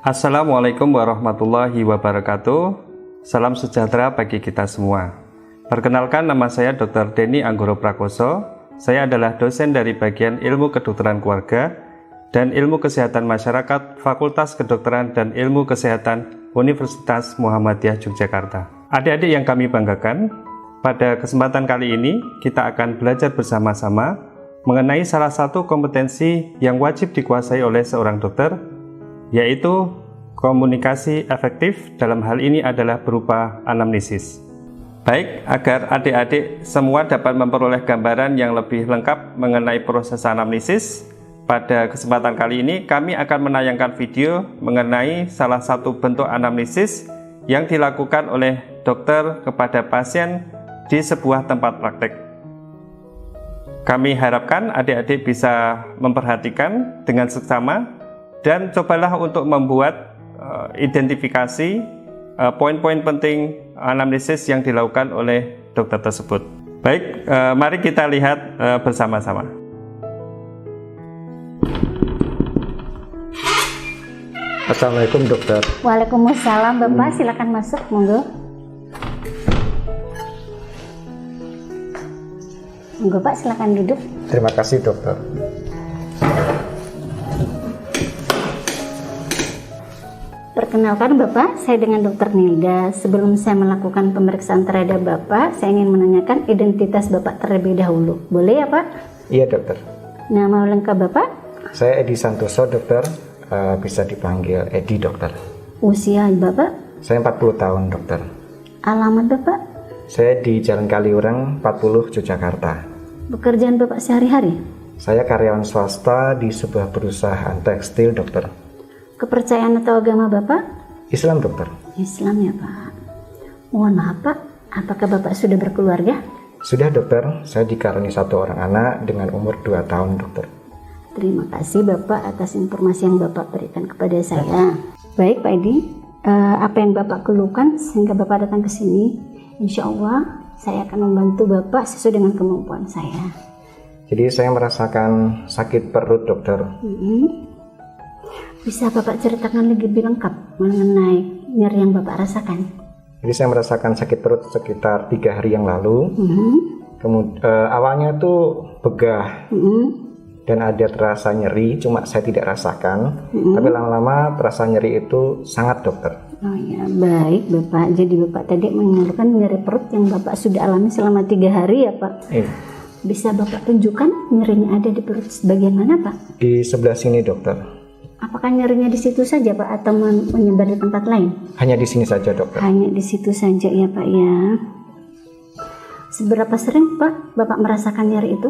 Assalamualaikum warahmatullahi wabarakatuh. Salam sejahtera bagi kita semua. Perkenalkan, nama saya Dr. Denny Anggoro Prakoso. Saya adalah dosen dari bagian Ilmu Kedokteran Keluarga dan Ilmu Kesehatan Masyarakat Fakultas Kedokteran dan Ilmu Kesehatan Universitas Muhammadiyah Yogyakarta. Adik-adik yang kami banggakan, pada kesempatan kali ini kita akan belajar bersama-sama mengenai salah satu kompetensi yang wajib dikuasai oleh seorang dokter, yaitu komunikasi efektif. Dalam hal ini adalah berupa anamnesis. Baik, agar adik-adik semua dapat memperoleh gambaran yang lebih lengkap mengenai proses anamnesis, pada kesempatan kali ini kami akan menayangkan video mengenai salah satu bentuk anamnesis yang dilakukan oleh dokter kepada pasien di sebuah tempat praktek. Kami harapkan adik-adik bisa memperhatikan dengan seksama dan cobalah untuk membuat identifikasi poin-poin penting anamnesis yang dilakukan oleh dokter tersebut. Baik, mari kita lihat bersama-sama. Assalamualaikum dokter. Waalaikumsalam Bapak, silakan masuk, monggo. Monggo Pak, silakan duduk. Terima kasih dokter. Perkenalkan Bapak, saya dengan Dr. Nilda. Sebelum saya melakukan pemeriksaan terhadap Bapak, saya ingin menanyakan identitas Bapak terlebih dahulu. Boleh ya Pak? Iya dokter. Nama lengkap Bapak? Saya Edi Santoso dokter, bisa dipanggil Edi dokter. Usia Bapak? Saya 40 tahun dokter. Alamat Bapak? Saya di Jalan Kaliurang 40 Yogyakarta. Pekerjaan Bapak sehari-hari? Saya karyawan swasta di sebuah perusahaan tekstil dokter. Kepercayaan atau agama Bapak? Islam dokter. Islam ya Pak. Mohon maaf Pak, apakah Bapak sudah berkeluarga? Sudah dokter, saya dikaruniai 1 orang anak dengan umur 2 tahun dokter. Terima kasih Bapak atas informasi yang Bapak berikan kepada saya. Baik Pak Edi, apa yang Bapak keluhkan sehingga Bapak datang ke sini, insya Allah saya akan membantu Bapak sesuai dengan kemampuan saya. Jadi saya merasakan sakit perut dokter. Bisa Bapak ceritakan lebih lengkap mengenai nyeri yang Bapak rasakan? Jadi saya merasakan sakit perut sekitar 3 hari yang lalu. Kemudian awalnya tuh begah dan ada terasa nyeri, cuma saya tidak rasakan. Tapi lama-lama terasa nyeri itu sangat dokter. Oh ya, baik Bapak. Jadi Bapak tadi mengeluhkan nyeri perut yang Bapak sudah alami selama 3 hari ya Pak? Iya. Bisa Bapak tunjukkan nyerinya ada di perut bagian mana Pak? Di sebelah sini dokter. Apakah nyerinya di situ saja Pak atau menyebar di tempat lain? Hanya di sini saja dokter. Hanya di situ saja ya Pak ya. Seberapa sering Pak Bapak merasakan nyeri itu?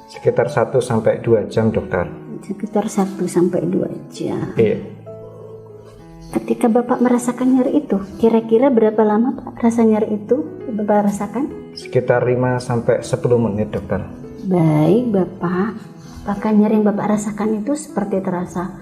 Sekitar 1-2 jam dokter. Sekitar 1-2 jam. Iya. Ketika Bapak merasakan nyeri itu, kira-kira berapa lama Pak rasa nyeri itu Bapak rasakan? Sekitar 5-10 menit dokter. Baik Bapak, apakah nyeri yang Bapak rasakan itu seperti terasa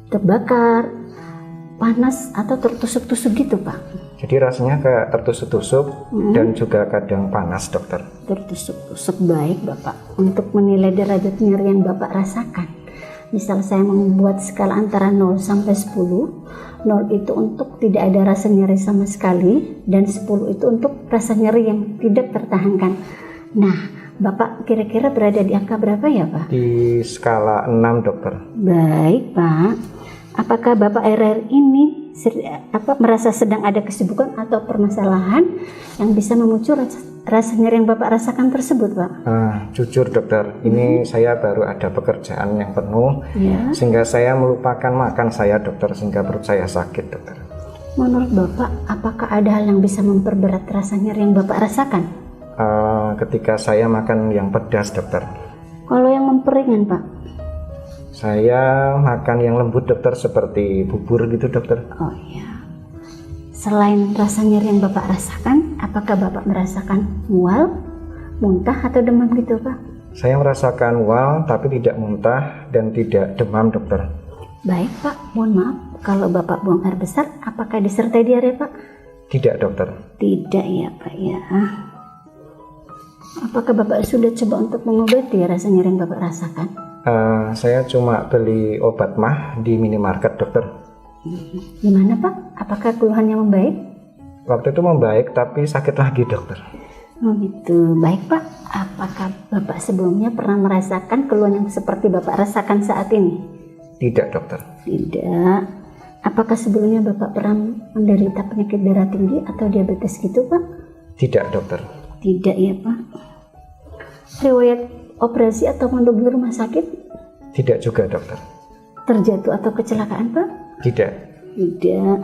terbakar, panas, atau tertusuk-tusuk gitu Pak? Jadi rasanya kayak tertusuk-tusuk dan juga kadang panas dokter. Tertusuk-tusuk. Baik Bapak, untuk menilai derajat nyeri yang Bapak rasakan, misal saya membuat skala antara 0 sampai 10. 0 itu untuk tidak ada rasa nyeri sama sekali, dan 10 itu untuk rasa nyeri yang tidak tertahankan. Nah, Bapak kira-kira berada di angka berapa ya Pak? Di skala 6 dokter. Baik Pak, apakah Bapak akhir-akhir ini merasa sedang ada kesibukan atau permasalahan yang bisa memicu rasa nyeri yang Bapak rasakan tersebut Pak? Jujur dokter, ini saya baru ada pekerjaan yang penuh, sehingga saya melupakan makan saya dokter, sehingga perut saya sakit dokter. Menurut Bapak, apakah ada hal yang bisa memperberat rasa nyeri yang Bapak rasakan? Ketika saya makan yang pedas dokter. Kalau yang memperingan Pak? Saya makan yang lembut dokter, seperti bubur gitu dokter. Oh iya. Selain rasa nyeri yang Bapak rasakan, apakah Bapak merasakan mual, muntah, atau demam gitu Pak? Saya merasakan mual tapi tidak muntah dan tidak demam dokter. Baik Pak, mohon maaf, kalau Bapak buang air besar, apakah disertai diare Pak? Tidak dokter. Tidak ya Pak ya. Apakah Bapak sudah coba untuk mengobati rasa nyeri yang Bapak rasakan? Saya cuma beli obat mah di minimarket dokter. Gimana Pak? Apakah keluhannya membaik? Waktu itu membaik tapi sakit lagi dokter. Oh gitu, baik Pak. Apakah Bapak sebelumnya pernah merasakan keluhan yang seperti Bapak rasakan saat ini? Tidak dokter. Tidak. Apakah sebelumnya Bapak pernah menderita penyakit darah tinggi atau diabetes gitu Pak? Tidak dokter. Tidak ya Pak. Riwayat operasi atau mandul di rumah sakit? Tidak juga dokter. Terjatuh atau kecelakaan Pak? Tidak. Tidak.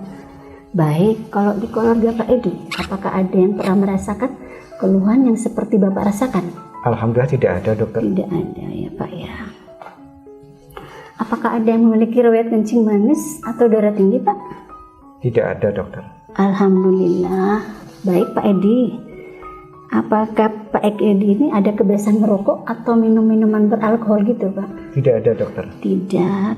Baik, kalau di keluarga Pak Edi, apakah ada yang pernah merasakan keluhan yang seperti Bapak rasakan? Alhamdulillah tidak ada dokter. Tidak ada ya Pak ya. Apakah ada yang memiliki riwayat kencing manis atau darah tinggi Pak? Tidak ada dokter. Alhamdulillah. Baik Pak Edi. Apakah Pak Edi ini ada kebiasaan merokok atau minum minuman beralkohol gitu Pak? Tidak ada dokter. Tidak.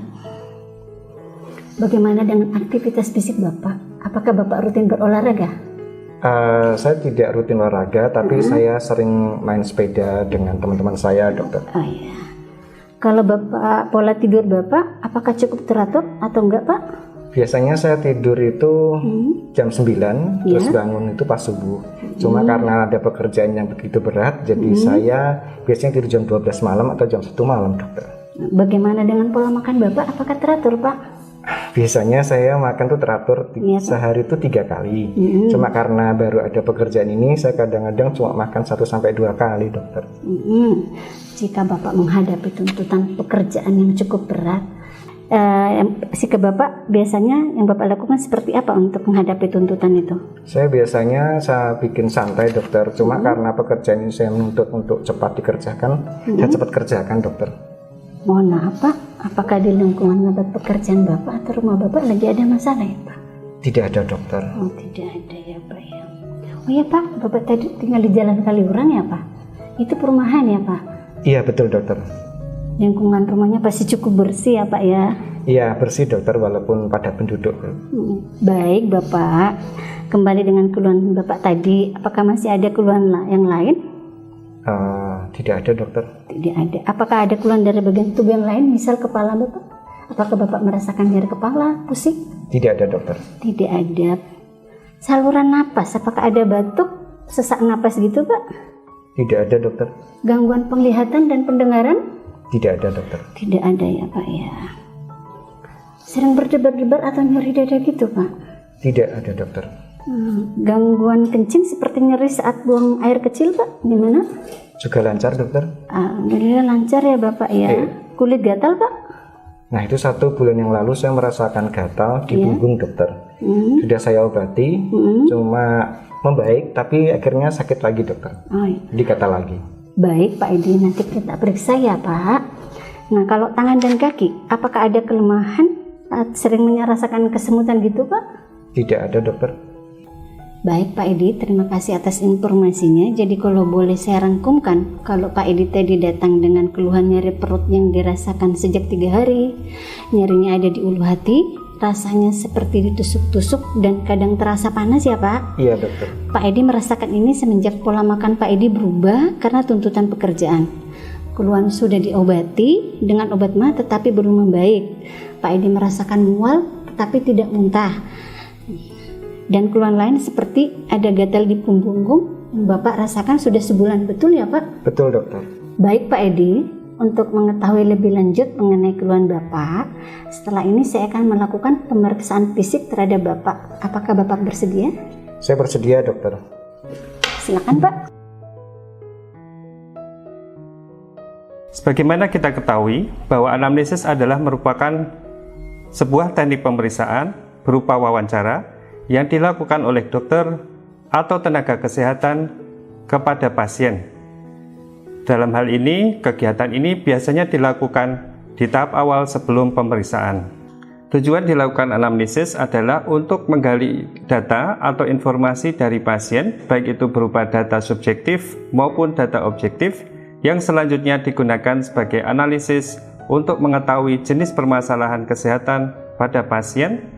Bagaimana dengan aktivitas fisik Bapak? Apakah Bapak rutin berolahraga? Saya tidak rutin olahraga, tapi saya sering main sepeda dengan teman-teman saya dokter. Oh iya. Kalau Bapak, pola tidur Bapak, apakah cukup teratur atau enggak Pak? Biasanya saya tidur itu jam 9, terus bangun itu pas subuh. Cuma karena ada pekerjaan yang begitu berat, jadi saya biasanya tidur jam 12 malam atau jam 1 malam dokter. Bagaimana dengan pola makan Bapak? Apakah teratur Pak? Biasanya saya makan tuh teratur sehari itu 3 kali. Cuma karena baru ada pekerjaan ini, saya kadang-kadang cuma makan 1-2 kali dokter. Jika Bapak menghadapi tuntutan pekerjaan yang cukup berat, sikap Bapak biasanya yang Bapak lakukan seperti apa untuk menghadapi tuntutan itu? Saya biasanya bikin santai dokter, cuma karena pekerjaan ini saya menuntut untuk cepat dikerjakan, saya cepat kerjakan dokter. Mohon maaf Pak, apakah di lingkungan tempat pekerjaan Bapak atau rumah Bapak lagi ada masalah ya Pak? Tidak ada dokter. Oh tidak ada ya Pak ya. Oh ya Pak, Bapak tadi tinggal di Jalan Kaliurang ya Pak? Itu perumahan ya Pak? Iya betul dokter. Lingkungan rumahnya pasti cukup bersih ya Pak ya? Iya bersih dokter, walaupun padat penduduk. Baik Bapak, kembali dengan keluhan Bapak tadi, apakah masih ada keluhan yang lain? Tidak ada dokter. Tidak ada. Apakah ada keluhan dari bagian tubuh yang lain, misal kepala Bapak? Apakah Bapak merasakan nyeri kepala, pusing? Tidak ada dokter. Tidak ada. Saluran napas, apakah ada batuk, sesak napas gitu Pak? Tidak ada dokter. Gangguan penglihatan dan pendengaran? Tidak ada dokter. Tidak ada ya Pak ya. Sering berdebar-debar atau nyeri dada gitu Pak? Tidak ada dokter. Gangguan kencing seperti nyeri saat buang air kecil Pak? Gimana? Juga lancar dokter. Alhamdulillah lancar ya Bapak ya. Kulit gatal Pak? Nah itu 1 bulan yang lalu saya merasakan gatal di punggung dokter. Sudah saya obati, cuma membaik, tapi akhirnya sakit lagi dokter. Jadi gatal lagi. Baik Pak Edi, nanti kita periksa ya Pak. Nah kalau tangan dan kaki, apakah ada kelemahan? Sering merasakan kesemutan gitu Pak? Tidak ada dokter. Baik Pak Edi, terima kasih atas informasinya. Jadi kalau boleh saya rangkumkan, kalau Pak Edi tadi datang dengan keluhan nyeri perut yang dirasakan sejak 3 hari, nyerinya ada di ulu hati, rasanya seperti ditusuk-tusuk dan kadang terasa panas ya Pak? Iya dokter. Pak Edi merasakan ini semenjak pola makan Pak Edi berubah karena tuntutan pekerjaan. Keluhan sudah diobati dengan obat mah tetapi belum membaik. Pak Edi merasakan mual tetapi tidak muntah. Dan keluhan lain seperti ada gatal di punggung yang Bapak rasakan sudah sebulan, betul ya Pak? Betul dokter. Baik Pak Edi, untuk mengetahui lebih lanjut mengenai keluhan Bapak, setelah ini saya akan melakukan pemeriksaan fisik terhadap Bapak. Apakah Bapak bersedia? Saya bersedia dokter. Silakan Pak. Sebagaimana kita ketahui bahwa anamnesis adalah merupakan sebuah teknik pemeriksaan berupa wawancara yang dilakukan oleh dokter atau tenaga kesehatan kepada pasien. Dalam hal ini, kegiatan ini biasanya dilakukan di tahap awal sebelum pemeriksaan. Tujuan dilakukan anamnesis adalah untuk menggali data atau informasi dari pasien, baik itu berupa data subjektif maupun data objektif, yang selanjutnya digunakan sebagai analisis untuk mengetahui jenis permasalahan kesehatan pada pasien.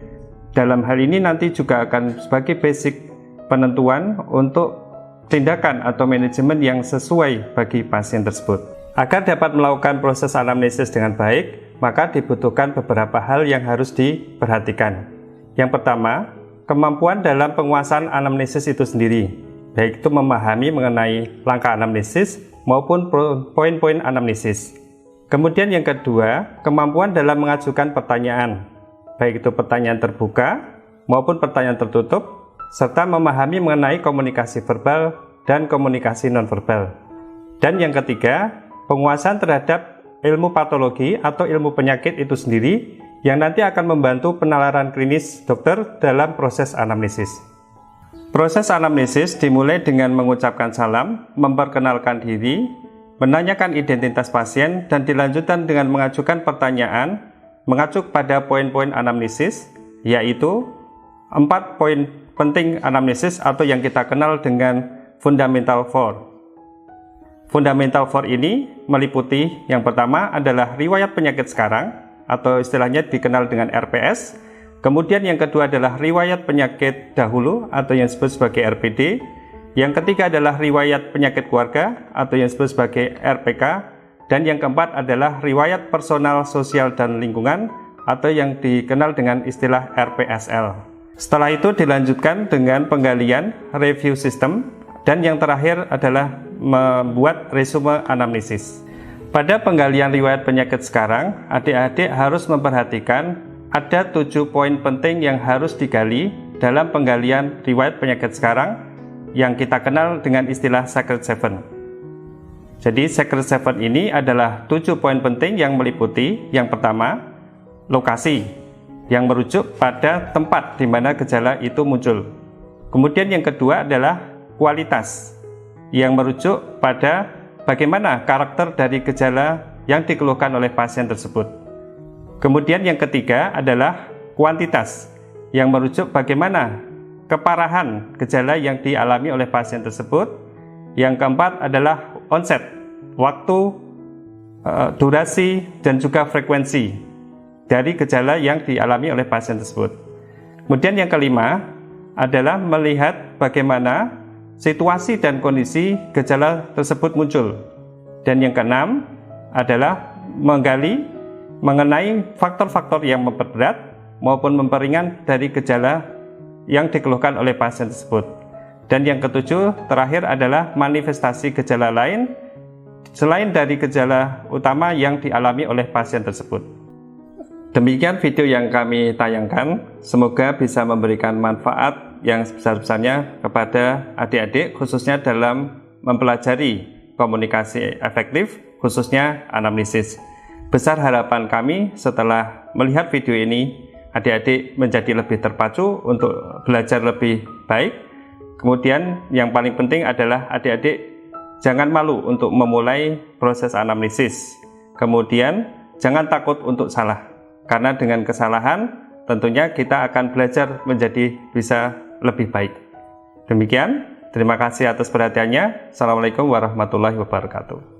Dalam hal ini nanti juga akan sebagai basic penentuan untuk tindakan atau manajemen yang sesuai bagi pasien tersebut. Agar dapat melakukan proses anamnesis dengan baik, maka dibutuhkan beberapa hal yang harus diperhatikan. Yang pertama, kemampuan dalam penguasaan anamnesis itu sendiri, baik itu memahami mengenai langkah anamnesis maupun poin-poin anamnesis. Kemudian yang kedua, kemampuan dalam mengajukan pertanyaan, baik itu pertanyaan terbuka maupun pertanyaan tertutup, serta memahami mengenai komunikasi verbal dan komunikasi nonverbal. Dan yang ketiga, penguasaan terhadap ilmu patologi atau ilmu penyakit itu sendiri yang nanti akan membantu penalaran klinis dokter dalam proses anamnesis. Proses anamnesis dimulai dengan mengucapkan salam, memperkenalkan diri, menanyakan identitas pasien, dan dilanjutkan dengan mengajukan pertanyaan mengacu pada poin-poin anamnesis, yaitu 4 poin penting anamnesis atau yang kita kenal dengan Fundamental 4. Fundamental 4 ini meliputi yang pertama adalah riwayat penyakit sekarang atau istilahnya dikenal dengan RPS. Kemudian yang kedua adalah riwayat penyakit dahulu atau yang disebut sebagai RPD. Yang ketiga adalah riwayat penyakit keluarga atau yang disebut sebagai RPK. Dan yang keempat adalah riwayat personal, sosial, dan lingkungan atau yang dikenal dengan istilah RPSL. Setelah itu dilanjutkan dengan penggalian review system. Dan yang terakhir adalah membuat resume anamnesis. Pada penggalian riwayat penyakit sekarang, adik-adik harus memperhatikan ada 7 poin penting yang harus digali dalam penggalian riwayat penyakit sekarang yang kita kenal dengan istilah Secret Seven. Jadi Secret Seven ini adalah 7 poin penting yang meliputi yang pertama, lokasi yang merujuk pada tempat di mana gejala itu muncul. Kemudian yang kedua adalah kualitas yang merujuk pada bagaimana karakter dari gejala yang dikeluhkan oleh pasien tersebut. Kemudian yang ketiga adalah kuantitas yang merujuk bagaimana keparahan gejala yang dialami oleh pasien tersebut. Yang keempat adalah onset, waktu, durasi, dan juga frekuensi dari gejala yang dialami oleh pasien tersebut. Kemudian yang kelima adalah melihat bagaimana situasi dan kondisi gejala tersebut muncul. Dan yang keenam adalah menggali mengenai faktor-faktor yang memperberat maupun memperingan dari gejala yang dikeluhkan oleh pasien tersebut. Dan yang ketujuh terakhir adalah manifestasi gejala lain selain dari gejala utama yang dialami oleh pasien tersebut. Demikian video yang kami tayangkan, semoga bisa memberikan manfaat yang sebesar-besarnya kepada adik-adik khususnya dalam mempelajari komunikasi efektif khususnya anamnesis. Besar harapan kami setelah melihat video ini adik-adik menjadi lebih terpacu untuk belajar lebih baik. Kemudian yang paling penting adalah adik-adik jangan malu untuk memulai proses anamnesis. Kemudian jangan takut untuk salah, karena dengan kesalahan tentunya kita akan belajar menjadi bisa lebih baik. Demikian, terima kasih atas perhatiannya. Assalamualaikum warahmatullahi wabarakatuh.